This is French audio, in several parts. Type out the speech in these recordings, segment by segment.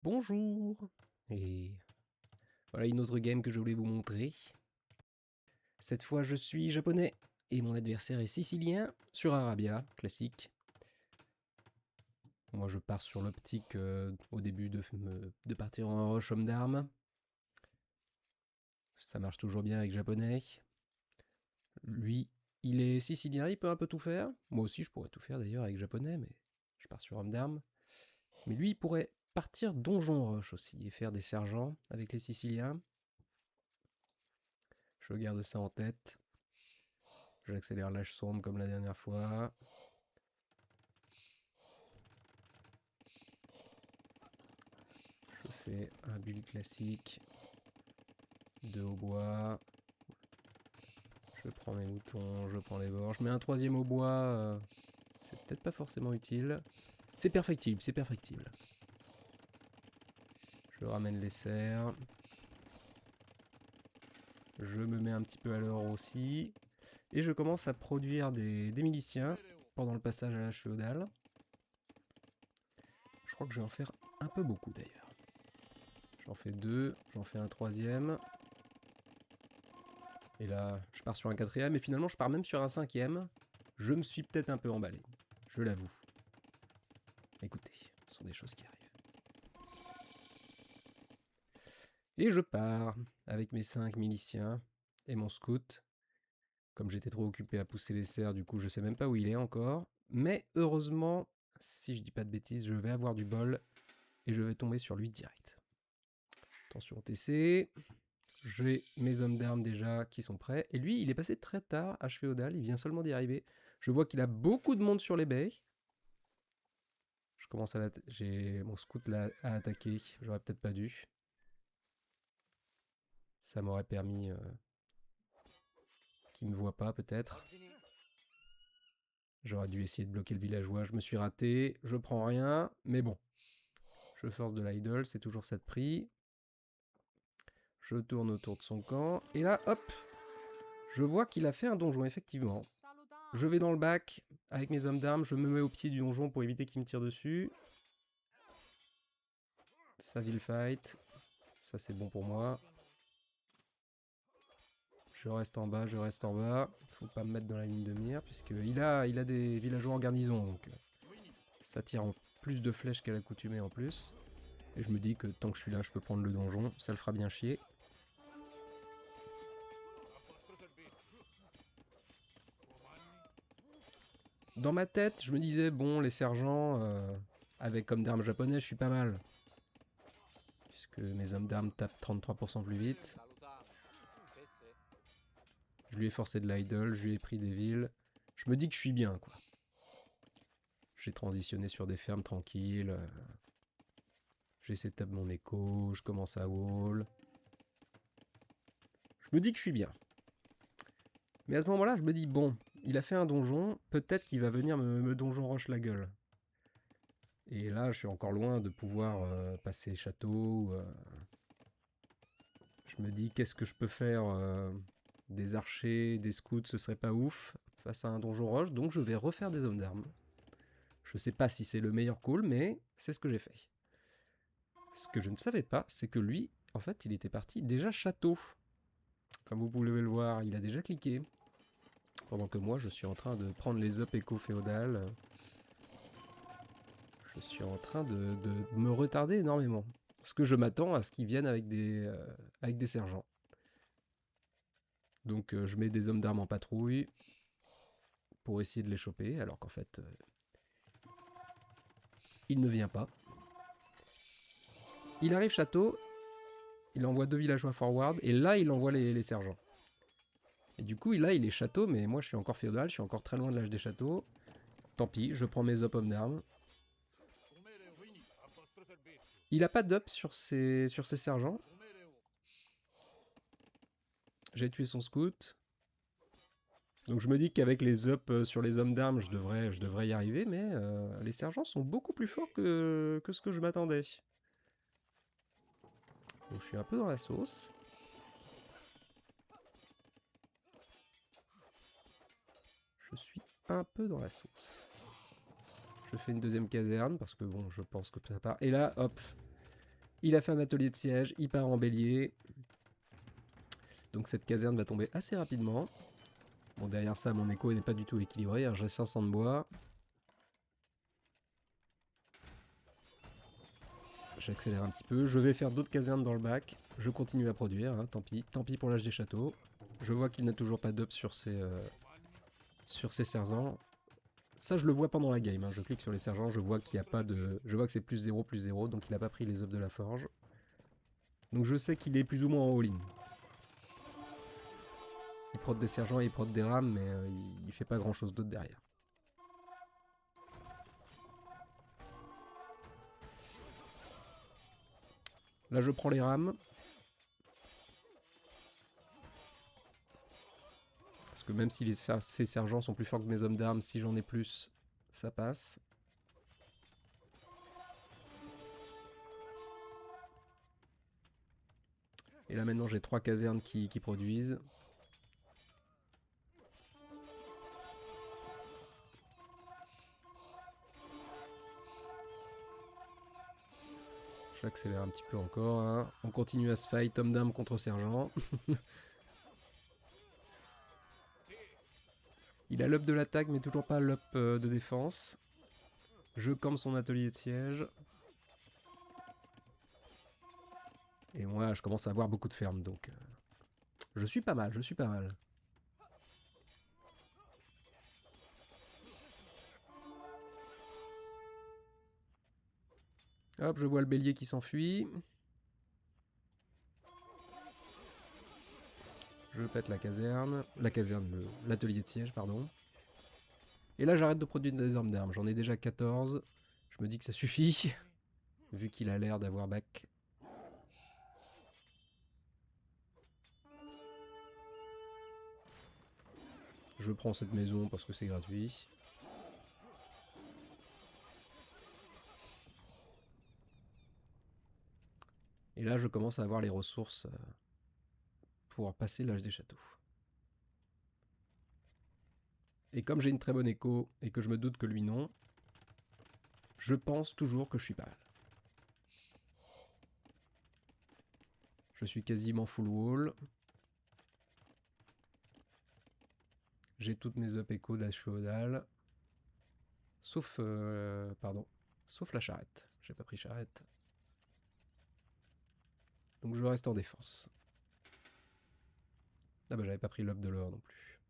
Bonjour. Et voilà une autre game que je voulais vous montrer. Cette fois je suis japonais et mon adversaire est sicilien sur Arabia, classique. Moi je pars sur l'optique au début de partir en rush homme d'armes. Ça marche toujours bien avec japonais. Lui, il est sicilien, il peut un peu tout faire. Moi aussi je pourrais tout faire d'ailleurs avec japonais, mais je pars sur homme d'armes. Mais lui il pourrait partir donjon rush aussi et faire des sergents avec les siciliens. Je garde ça en tête. J'accélère l'âge sombre comme la dernière fois. Je fais un build classique de hautbois. Je prends mes moutons, je prends les bords. Je mets un troisième hautbois. C'est peut-être pas forcément utile. C'est perfectible, c'est perfectible. Je ramène les serres. Je me mets un petit peu à l'heure aussi. Et je commence à produire des miliciens pendant le passage à l'âge féodal. Je crois que je vais en faire un peu beaucoup d'ailleurs. J'en fais deux, j'en fais un troisième. Et là, je pars sur un quatrième et finalement je pars même sur un cinquième. Je me suis peut-être un peu emballé, je l'avoue. Écoutez, ce sont des choses qui arrivent. Et je pars avec mes 5 miliciens et mon scout. Comme j'étais trop occupé à pousser les cerfs, du coup je sais même pas où il est encore. Mais heureusement, si je dis pas de bêtises, je vais avoir du bol et je vais tomber sur lui direct. Attention TC. J'ai mes hommes d'armes déjà qui sont prêts. Et lui, il est passé très tard, âge féodal, il vient seulement d'y arriver. Je vois qu'il a beaucoup de monde sur les baies. Je commence à j'ai mon scout là à attaquer, j'aurais peut-être pas dû. Ça m'aurait permis qu'il me voit pas peut-être. J'aurais dû essayer de bloquer le villageois, je me suis raté, je prends rien, mais bon. Je force de l'idle, c'est toujours ça de prix. Je tourne autour de son camp, et là, hop, je vois qu'il a fait un donjon, effectivement. Je vais dans le bac, avec mes hommes d'armes, je me mets au pied du donjon pour éviter qu'il me tire dessus. Ça ville fight, ça c'est bon pour moi. Je reste en bas, je reste en bas. Faut pas me mettre dans la ligne de mire, puisqu'il a des villageois en garnison, donc ça tire en plus de flèches qu'à l'accoutumée en plus. Et je me dis que tant que je suis là, je peux prendre le donjon, ça le fera bien chier. Dans ma tête, je me disais, bon, les sergents, avec comme d'armes japonais, je suis pas mal. Puisque mes hommes d'armes tapent 33% plus vite. Je lui ai forcé de l'idle, je lui ai pris des villes. Je me dis que je suis bien, quoi. J'ai transitionné sur des fermes tranquilles. J'essaie de taper mon écho, je commence à wall. Je me dis que je suis bien. Mais à ce moment-là, je me dis, bon, il a fait un donjon, peut-être qu'il va venir me donjon roche la gueule. Et là, je suis encore loin de pouvoir passer château. Je me dis, qu'est-ce que je peux faire des archers, des scouts, ce serait pas ouf face à un donjon roche, donc je vais refaire des hommes d'armes. Je sais pas si c'est le meilleur call, mais c'est ce que j'ai fait. Ce que je ne savais pas, c'est que lui, en fait, il était parti déjà château. Comme vous pouvez le voir, il a déjà cliqué. Pendant que moi, je suis en train de prendre les up éco-féodales. Je suis en train de me retarder énormément. Parce que je m'attends à ce qu'ils viennent avec des sergents. Donc je mets des hommes d'armes en patrouille pour essayer de les choper, alors qu'en fait, il ne vient pas. Il arrive château, il envoie 2 villageois forward, et là, il envoie les sergents. Et du coup, là, il est château, mais moi, je suis encore féodal, je suis encore très loin de l'âge des châteaux. Tant pis, je prends mes hommes d'armes. Il a pas d'up sur ses sergents. J'ai tué son scout. Donc je me dis qu'avec les ups sur les hommes d'armes, je devrais y arriver, mais les sergents sont beaucoup plus forts que ce que je m'attendais. Donc je suis un peu dans la sauce. Je suis un peu dans la sauce. Je fais une deuxième caserne, parce que bon, je pense que ça part. Et là, hop, Il a fait un atelier de siège, il part en bélier. Donc cette caserne va tomber assez rapidement. Bon, derrière ça, mon écho n'est pas du tout équilibré. J'ai 500 de bois. J'accélère un petit peu. Je vais faire d'autres casernes dans le bac. Je continue à produire, hein, tant pis. Tant pis pour l'âge des châteaux. Je vois qu'il n'a toujours pas d'up sur ses sergents. Ça, je le vois pendant la game. Hein. Je clique sur les sergents, je vois qu'il n'y a pas de... Je vois que c'est plus 0, donc il n'a pas pris les ups de la forge. Donc je sais qu'il est plus ou moins en all-in. Il prod des sergents et il prod des rames, mais il fait pas grand chose d'autre derrière. Là, je prends les rames. Parce que même si ces sergents sont plus forts que mes hommes d'armes, si j'en ai plus, ça passe. Et là maintenant j'ai 3 casernes qui produisent. J'accélère un petit peu encore. Hein. On continue à se fight, homme d'armes contre sergent. Il a l'up de l'attaque mais toujours pas l'up de défense. Je campe son atelier de siège. Et moi je commence à avoir beaucoup de fermes donc... je suis pas mal, je suis pas mal. Hop, je vois le bélier qui s'enfuit. Je pète la caserne, l'atelier de siège, pardon. Et là, j'arrête de produire des armes d'armes. J'en ai déjà 14. Je me dis que ça suffit, vu qu'il a l'air d'avoir back. Je prends cette maison parce que c'est gratuit. Et là, je commence à avoir les ressources pour passer l'âge des châteaux. Et comme j'ai une très bonne écho et que je me doute que lui non, je pense toujours que je suis pas mal. Je suis quasiment full wall. J'ai toutes mes up écho d'âge féodal. Sauf... pardon. Sauf la charrette. J'ai pas pris charrette. Donc je reste en défense. Ah bah j'avais pas pris l'up de l'or non plus.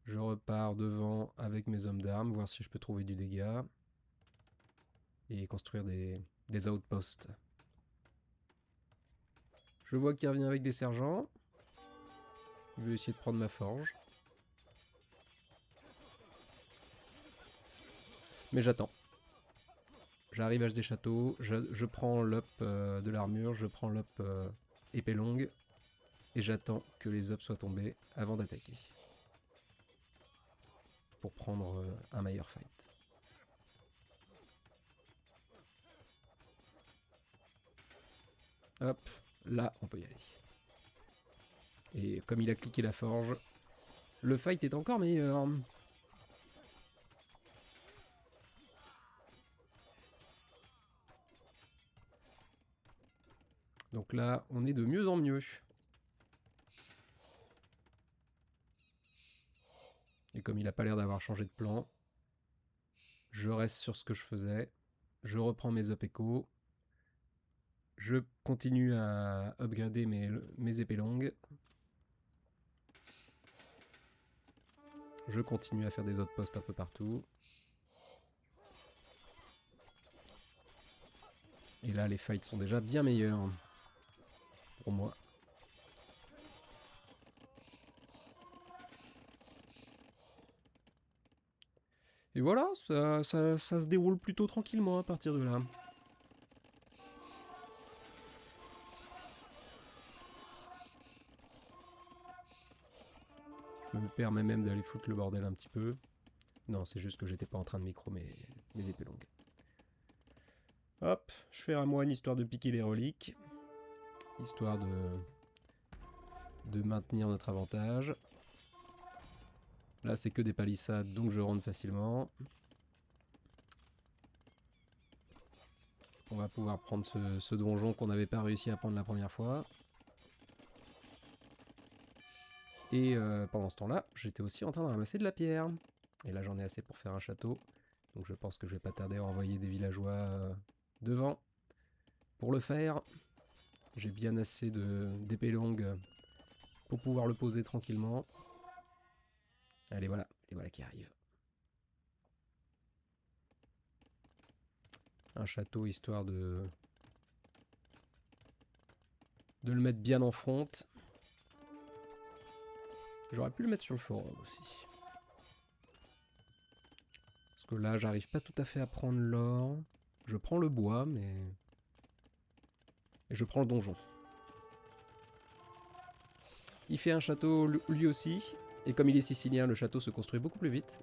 Je repars devant avec mes hommes d'armes, voir si je peux trouver du dégât. Et construire des outposts. Je vois qu'il revient avec des sergents. Il veut essayer de prendre ma forge. Mais j'attends. J'arrive à des châteaux, je prends l'up de l'armure, je prends l'up épée longue. Et j'attends que les ups soient tombés avant d'attaquer. Pour prendre un meilleur fight. Hop, là on peut y aller. Et comme il a cliqué la forge, le fight est encore meilleur. Donc là, on est de mieux en mieux. Et comme il n'a pas l'air d'avoir changé de plan, je reste sur ce que je faisais. Je reprends mes up écho. Je continue à upgrader mes épées longues. Je continue à faire des autres postes un peu partout. Et là, les fights sont déjà bien meilleurs. Pour moi. Et voilà, ça se déroule plutôt tranquillement à partir de là. Je me permets même d'aller foutre le bordel un petit peu. Non, c'est juste que j'étais pas en train de micro mes épées longues. Hop, je fais un moine histoire de piquer les reliques. Histoire de maintenir notre avantage. Là, c'est que des palissades, donc je rentre facilement. On va pouvoir prendre ce donjon qu'on n'avait pas réussi à prendre la première fois. Et pendant ce temps-là, j'étais aussi en train de ramasser de la pierre. Et là, j'en ai assez pour faire un château. Donc je pense que je vais pas tarder à envoyer des villageois devant pour le faire. J'ai bien assez d'épées longues pour pouvoir le poser tranquillement. Allez, voilà. Et voilà qui arrive. Un château histoire de le mettre bien en front. J'aurais pu le mettre sur le forum aussi. Parce que là, j'arrive pas tout à fait à prendre l'or. Je prends le bois, mais... Et je prends le donjon. Il fait un château lui aussi. Et comme il est sicilien, le château se construit beaucoup plus vite.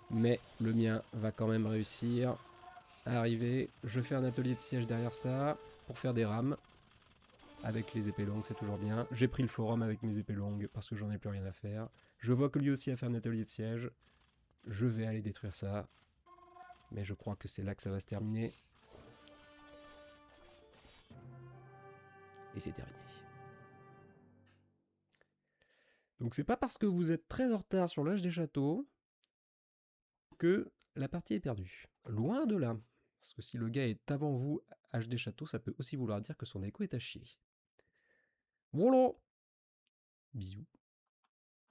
Mais le mien va quand même réussir à arriver. Je fais un atelier de siège derrière ça pour faire des rames. Avec les épées longues, c'est toujours bien. J'ai pris le forum avec mes épées longues parce que j'en ai plus rien à faire. Je vois que lui aussi a fait un atelier de siège. Je vais aller détruire ça. Mais je crois que c'est là que ça va se terminer. Et c'est terminé. Donc c'est pas parce que vous êtes très en retard sur l'âge des châteaux que la partie est perdue. Loin de là. Parce que si le gars est avant vous, âge des châteaux, ça peut aussi vouloir dire que son écho est à chier. Voilà. Bisous.